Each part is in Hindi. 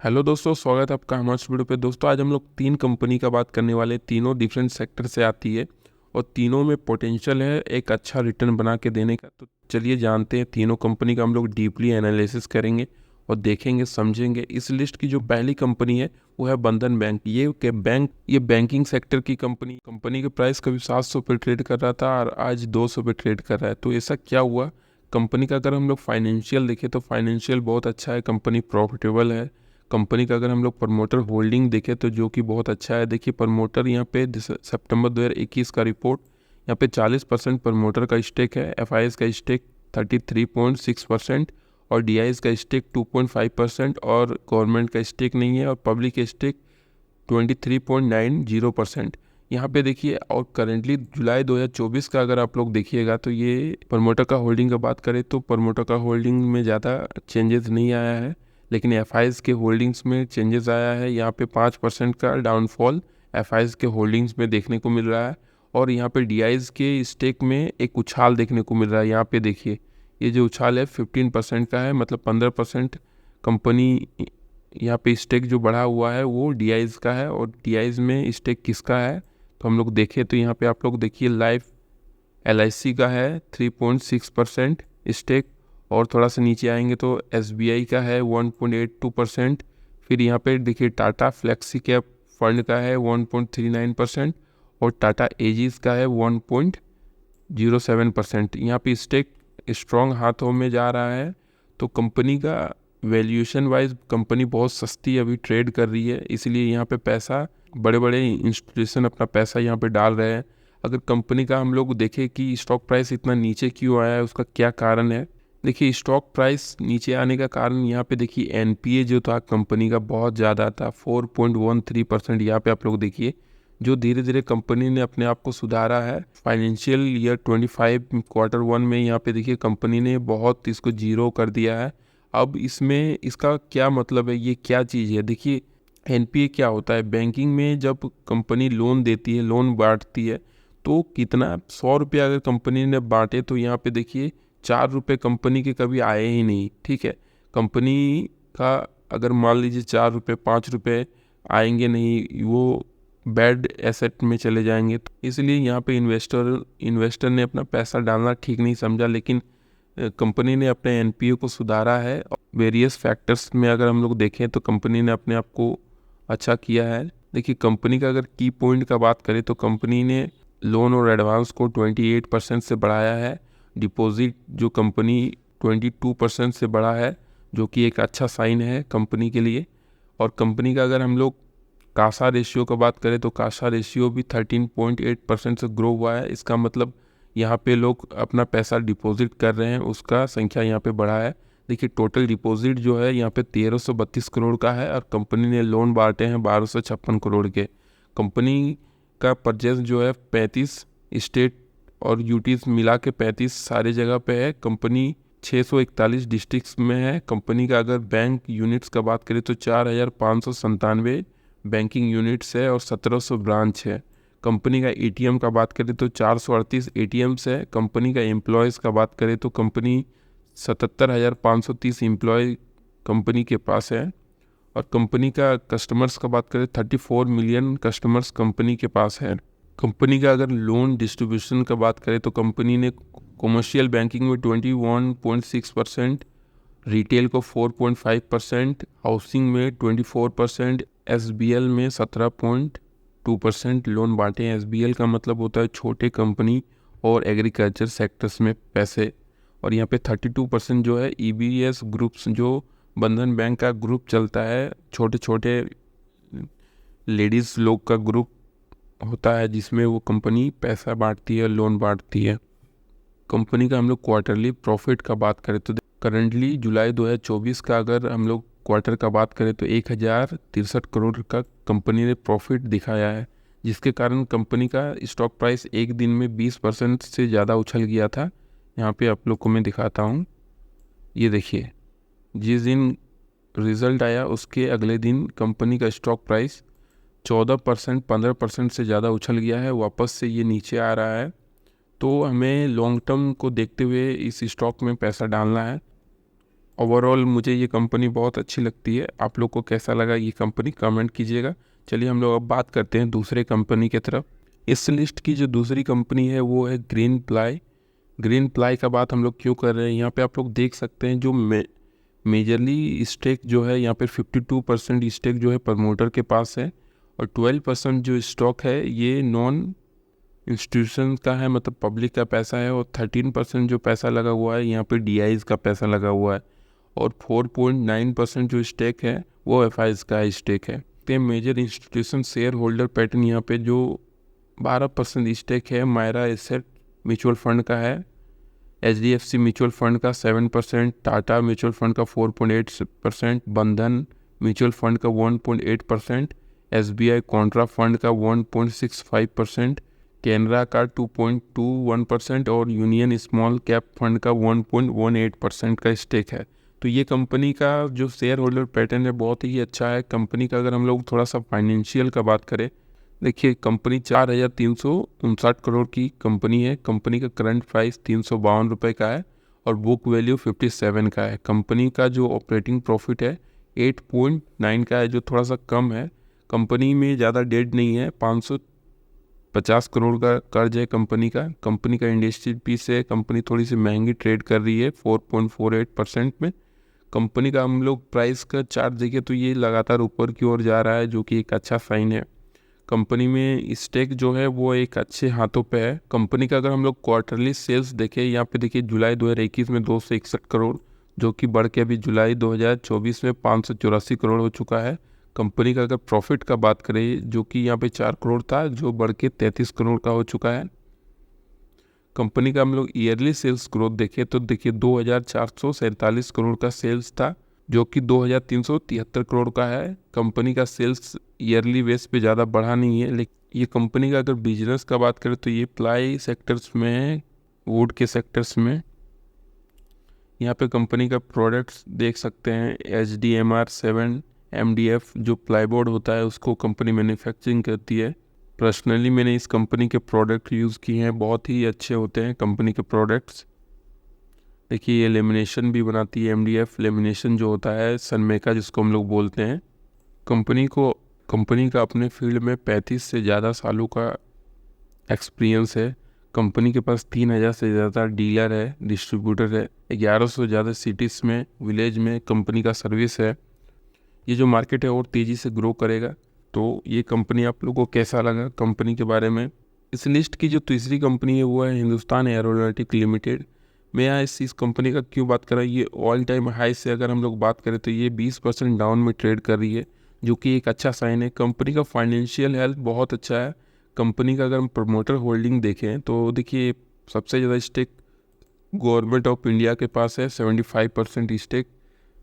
हेलो दोस्तों, स्वागत है आपका हमारे वीडियो पे। दोस्तों आज हम लोग 3 कंपनी का बात करने वाले हैं। तीनों डिफरेंट सेक्टर से आती है और तीनों में पोटेंशियल है एक अच्छा रिटर्न बना के देने का। तो चलिए जानते हैं तीनों कंपनी का हम लोग डीपली एनालिसिस करेंगे और देखेंगे समझेंगे। इस लिस्ट की जो पहली कंपनी है वो है बंधन बैंक। ये बैंकिंग सेक्टर की कंपनी के प्राइस कभी 700 पे ट्रेड कर रहा था और आज 200 पे ट्रेड कर रहा है। तो ऐसा क्या हुआ? कंपनी का अगर हम लोग फाइनेंशियल देखें तो फाइनेंशियल बहुत अच्छा है, कंपनी प्रॉफिटेबल है। कंपनी का अगर हम लोग प्रमोटर होल्डिंग देखें तो जो कि बहुत अच्छा है। देखिए प्रमोटर यहाँ पे सितंबर 2021 का रिपोर्ट, यहाँ पे 40% प्रमोटर का स्टेक है, एफआईएस का स्टेक 33.6% और डीआईएस का स्टेक 2.5% और गवर्नमेंट का स्टेक नहीं है और पब्लिक का स्टेक 23.90%। यहाँ पे देखिए और करेंटली जुलाई 2024 का अगर आप लोग देखिएगा तो ये प्रमोटर का होल्डिंग का बात करें तो प्रमोटर का होल्डिंग में ज़्यादा चेंजेस नहीं आया है, लेकिन एफआईएस के होल्डिंग्स में चेंजेस आया है। यहाँ पे 5% का डाउनफॉल एफआईएस के होल्डिंग्स में देखने को मिल रहा है और यहाँ पे डीआईएस के स्टेक में एक उछाल देखने को मिल रहा है। यहाँ पे देखिए ये जो उछाल है 15% का है, मतलब 15% कंपनी यहाँ पे स्टेक जो बढ़ा हुआ है वो डीआईएस का है। और डीआईएस में स्टेक किसका है तो हम लोग देखें तो यहाँ पे आप लोग देखिए लाइफ एलआईसी का है 3.6% स्टेक और थोड़ा सा नीचे आएंगे तो एसबीआई का है 1.82%। फिर यहाँ पे देखिए टाटा फ्लेक्सी कैप फंड का है 1.39% और टाटा एजीज का है 1.07%। यहाँ पे स्टेक स्ट्रॉन्ग हाथों में जा रहा है। तो कंपनी का वैल्यूएशन वाइज कंपनी बहुत सस्ती अभी ट्रेड कर रही है, इसलिए यहाँ पे पैसा बड़े बड़े इंस्टीट्यूशन अपना पैसा यहाँ पे डाल रहे हैं। अगर कंपनी का हम लोग देखें कि स्टॉक प्राइस इतना नीचे क्यों आया है, उसका क्या कारण है। देखिए स्टॉक प्राइस नीचे आने का कारण यहाँ पे देखिए एनपीए जो था कंपनी का बहुत ज़्यादा था 4.13%। यहाँ पे आप लोग देखिए जो धीरे धीरे कंपनी ने अपने आप को सुधारा है। फाइनेंशियल ईयर 25 क्वार्टर 1 में यहाँ पे देखिए कंपनी ने बहुत इसको जीरो कर दिया है। अब इसमें इसका क्या मतलब है, ये क्या चीज़ है? देखिए एनपीए क्या होता है बैंकिंग में, जब कंपनी लोन देती है, लोन बांटती है तो कितना 100 रुपये अगर कंपनी ने बांटे तो यहाँ पे देखिए 4 रुपये कंपनी के कभी आए ही नहीं। ठीक है, कंपनी का अगर मान लीजिए 4 रुपये 5 रुपये आएंगे नहीं, वो बैड एसेट में चले जाएंगे। तो इसलिए यहाँ पे इन्वेस्टर ने अपना पैसा डालना ठीक नहीं समझा, लेकिन कंपनी ने अपने एनपीए को सुधारा है। वेरियस फैक्टर्स में अगर हम लोग देखें तो कंपनी ने अपने आप को अच्छा किया है। देखिए कंपनी का अगर की पॉइंट का बात करें तो कंपनी ने लोन और एडवांस को 28% से बढ़ाया है। डिपॉजिट जो कंपनी 22% से बढ़ा है, जो कि एक अच्छा साइन है कंपनी के लिए। और कंपनी का अगर हम लोग कासा रेशियो का बात करें तो कासा रेशियो भी 13.8% से ग्रो हुआ है। इसका मतलब यहाँ पे लोग अपना पैसा डिपॉजिट कर रहे हैं, उसका संख्या यहाँ पे बढ़ा है। देखिए टोटल डिपॉजिट जो है यहाँ पे 1332 करोड़ का है और कंपनी ने लोन बांटे हैं 1256 करोड़ के। कंपनी का परचेज जो है 35 स्टेट और यूटीज मिला के 35 सारे जगह पे है। कंपनी 641 डिस्ट्रिक्ट्स में है। कंपनी का अगर बैंक यूनिट्स का बात करें तो 4597 बैंकिंग यूनिट्स है और 1700 ब्रांच है। कंपनी का एटीएम का बात करें तो 438 एटीएम्स है। कंपनी का एम्प्लॉयज़ का बात करें तो कंपनी 77,530 एम्प्लॉय कंपनी के पास है। और कंपनी का कस्टमर्स का बात करें 34 मिलियन कस्टमर्स कंपनी के पास है। कंपनी का अगर लोन डिस्ट्रीब्यूशन का बात करें तो कंपनी ने कॉमर्शियल बैंकिंग में 21.6%, रिटेल को 4.5%, हाउसिंग में 24%, एसबीएल में 17.2% लोन बांटे हैं। एसबीएल का मतलब होता है छोटे कंपनी और एग्रीकल्चर सेक्टर्स में पैसे। और यहाँ पे 32% जो है ईबीएस ग्रुप्स, जो बंधन बैंक का ग्रुप चलता है, छोटे छोटे लेडीज़ लोग का ग्रुप होता है जिसमें वो कंपनी पैसा बांटती है, लोन बांटती है। कंपनी का हम लोग क्वार्टरली प्रॉफिट का बात करें तो करंटली जुलाई 2024 का अगर हम लोग क्वार्टर का बात करें तो 1063 करोड़ का कंपनी ने प्रॉफिट दिखाया है, जिसके कारण कंपनी का स्टॉक प्राइस एक दिन में 20% से ज़्यादा उछल गया था। यहाँ पे आप लोग को मैं दिखाता हूँ, ये देखिए जिस दिन रिज़ल्ट आया उसके अगले दिन कंपनी का स्टॉक प्राइस 14% 15% से ज़्यादा उछल गया है, वापस से ये नीचे आ रहा है। तो हमें लॉन्ग टर्म को देखते हुए इस स्टॉक में पैसा डालना है। ओवरऑल मुझे ये कंपनी बहुत अच्छी लगती है। आप लोग को कैसा लगा ये कंपनी कमेंट कीजिएगा। चलिए हम लोग अब बात करते हैं दूसरे कंपनी की तरफ। इस लिस्ट की जो दूसरी कंपनी है वो है ग्रीन प्लाई। ग्रीन प्लाई का बात हम लोग क्यों कर रहे हैं, यहाँ पे आप लोग देख सकते हैं जो मेजरली स्टेक जो है यहाँ पे 52% स्टेक जो है प्रमोटर के पास है और 12% जो स्टॉक है ये नॉन इंस्टीट्यूशन का है, मतलब पब्लिक का पैसा है। और 13% जो पैसा लगा हुआ है यहाँ पे डीआईज का पैसा लगा हुआ है और 4.9% जो स्टेक है वो एफआईज का स्टेक है। तो major institution shareholder pattern यहाँ पे जो 12% स्टेक है मायरा एसेट म्यूचुअल फंड का है, एचडीएफसी म्यूचुअल फंड का 7%, टाटा म्यूचुअल फंड का 4.8%, बंधन म्यूचुअल फंड का 1.8%, एसबीआई कॉन्ट्रा फंड का 1.65%, कैनरा का 2.21% और यूनियन स्मॉल कैप फंड का 1.18% का स्टेक है। तो ये कंपनी का जो शेयर होल्डर पैटर्न है बहुत ही अच्छा है कंपनी का। अगर हम लोग थोड़ा सा फाइनेंशियल का बात करें, देखिए कंपनी 4,359 करोड़ की कंपनी है। कंपनी का करंट प्राइस 352 रुपये का है और बुक वैल्यू 57 का है। कंपनी का जो ऑपरेटिंग प्रॉफिट है 8.9 का है, जो थोड़ा सा कम है। कंपनी में ज़्यादा डेट नहीं है, 550 करोड़ का कर्ज है कंपनी का। कंपनी का इंडस्ट्री पीस है, कंपनी थोड़ी सी महंगी ट्रेड कर रही है 4.48% में। कंपनी का हम लोग प्राइस का चार्ट देखें तो ये लगातार ऊपर की ओर जा रहा है, जो कि एक अच्छा साइन है। कंपनी में स्टेक जो है वो एक अच्छे हाथों पे है। कंपनी का अगर हम लोग क्वार्टरली सेल्स देखें, यहाँ पे देखिए जुलाई 2021 में 261 करोड़, जो कि बढ़ के अभी जुलाई 2024 में 584 करोड़ हो चुका है। कंपनी का अगर प्रॉफिट का बात करें, जो कि यहाँ पे 4 करोड़ था, जो बढ़ के 33 करोड़ का हो चुका है। कंपनी का हम लोग ईयरली सेल्स ग्रोथ देखें तो देखिए 2,447 करोड़ का सेल्स था, जो कि 2,373 करोड़ का है। कंपनी का सेल्स ईयरली बेस पे ज़्यादा बढ़ा नहीं है, लेकिन ये कंपनी का अगर बिजनेस का बात करें तो ये प्लाई सेक्टर्स में है, वुड के सेक्टर्स में। यहाँ पे कंपनी का प्रोडक्ट्स देख सकते हैं, HDMR7 MDF जो प्लाईबोर्ड होता है उसको कंपनी मैन्युफैक्चरिंग करती है। पर्सनली मैंने इस कंपनी के प्रोडक्ट यूज़ किए हैं, बहुत ही अच्छे होते हैं कंपनी के प्रोडक्ट्स। देखिए ये लेमिनेशन भी बनाती है, MDF लेमिनेशन जो होता है, सनमेका जिसको हम लोग बोलते हैं। कंपनी का अपने फील्ड में 35 से ज़्यादा सालों का एक्सपीरियंस है। कंपनी के पास 3,000 से ज़्यादा डीलर है, डिस्ट्रीब्यूटर है, 1100 से ज़्यादा सिटीज़ में, विलेज में कंपनी का सर्विस है। ये जो मार्केट है और तेज़ी से ग्रो करेगा। तो ये कंपनी आप लोगों को कैसा लगा कंपनी के बारे में? इस लिस्ट की जो तीसरी कंपनी है वो है हिंदुस्तान एरोनॉटिक लिमिटेड। मैं यहाँ इस कंपनी का क्यों बात कर रहा हूँ, ये ऑल टाइम हाई से अगर हम लोग बात करें तो ये 20% डाउन में ट्रेड कर रही है, जो कि एक अच्छा साइन है। कंपनी का फाइनेंशियल हेल्थ बहुत अच्छा है। कंपनी का अगर हम प्रमोटर होल्डिंग देखें तो देखिए सबसे ज़्यादा स्टेक गवर्नमेंट ऑफ इंडिया के पास है, 75% स्टेक,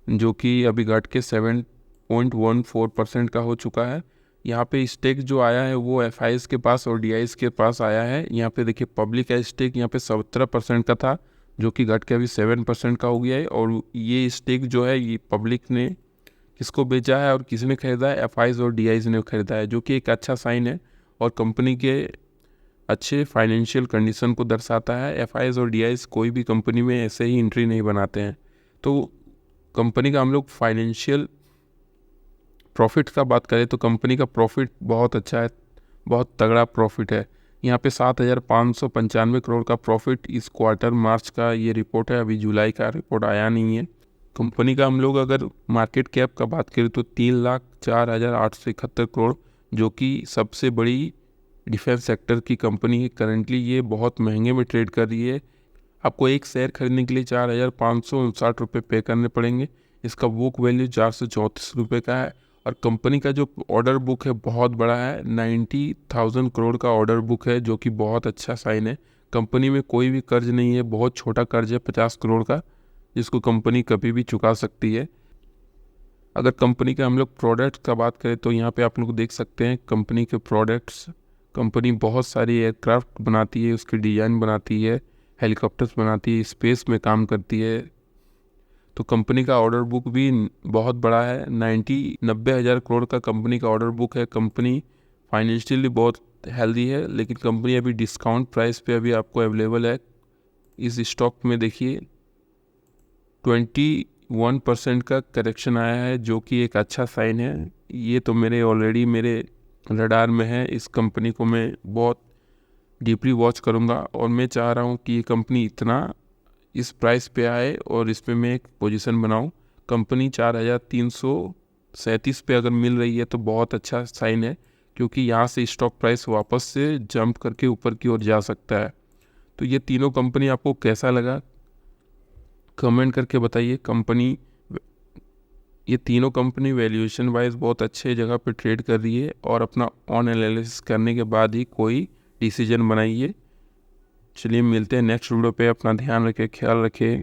जो कि अभी घट के 7.14% का हो चुका है। यहाँ पे स्टेक जो आया है वो एफआईज के पास और डीआईज के पास आया है। यहाँ पे देखिए पब्लिक का स्टेक यहाँ पे 17% का था, जो कि घट के अभी 7% का हो गया है। और ये स्टेक जो है ये पब्लिक ने किसको बेचा है और किसने खरीदा है? एफआईज और डीआईज ने खरीदा है, जो कि एक अच्छा साइन है और कंपनी के अच्छे फाइनेंशियल कंडीशन को दर्शाता है। एफआईज और डीआईज कोई भी कंपनी में ऐसे ही एंट्री नहीं बनाते हैं। तो कंपनी का हम लोग फाइनेंशियल प्रॉफिट का बात करें तो कंपनी का प्रॉफिट बहुत अच्छा है, बहुत तगड़ा प्रॉफिट है। यहाँ पे 7,595 करोड़ का प्रॉफिट इस क्वार्टर मार्च का ये रिपोर्ट है, अभी जुलाई का रिपोर्ट आया नहीं है। कंपनी का हम लोग अगर मार्केट कैप का बात करें तो 3,04,871 करोड़, जो कि सबसे बड़ी डिफेंस सेक्टर की कंपनी है। करंटली ये बहुत महंगे में ट्रेड कर रही है। आपको एक शेयर खरीदने के लिए 4,559 रुपये पे करने पड़ेंगे। इसका बुक वैल्यू 434 रुपये का है और कंपनी का जो ऑर्डर बुक है बहुत बड़ा है, 90,000 करोड़ का ऑर्डर बुक है, जो कि बहुत अच्छा साइन है। कंपनी में कोई भी कर्ज नहीं है, बहुत छोटा कर्ज है 50 करोड़ का, जिसको कंपनी कभी भी चुका सकती है। अगर कंपनी के हम लोग प्रोडक्ट्स का बात करें तो यहाँ पे आप लोग देख सकते हैं कंपनी के प्रोडक्ट्स। कंपनी बहुत सारी एयरक्राफ्ट बनाती है, उसकी डिज़ाइन बनाती है, हेलीकॉप्टर्स बनाती है, स्पेस में काम करती है। तो कंपनी का ऑर्डर बुक भी बहुत बड़ा है, 90 हज़ार करोड़ का कंपनी का ऑर्डर बुक है। कंपनी फाइनेंशियली बहुत हेल्दी है, लेकिन कंपनी अभी डिस्काउंट प्राइस पे अभी आपको अवेलेबल है। इस स्टॉक में देखिए 1% का करेक्शन आया है, जो कि एक अच्छा साइन है। ये तो ऑलरेडी मेरे रडार में है। इस कंपनी को मैं बहुत डीपली वॉच करूँगा और मैं चाह रहा हूँ कि ये कंपनी इतना इस प्राइस पे आए और इस पे मैं एक पोजीशन बनाऊँ। कंपनी 4,337 पे अगर मिल रही है तो बहुत अच्छा साइन है, क्योंकि यहाँ से स्टॉक प्राइस वापस से जंप करके ऊपर की ओर जा सकता है। तो ये तीनों कंपनी आपको कैसा लगा, कमेंट करके बताइए। ये तीनों कंपनी वैल्यूएशन वाइज बहुत अच्छे जगह पे ट्रेड कर रही है, और अपना ऑन एनालिसिस करने के बाद ही कोई डिसीजन बनाइए। चलिए मिलते हैं नेक्स्ट वीडियो पे। अपना ध्यान रखें, ख्याल रखें।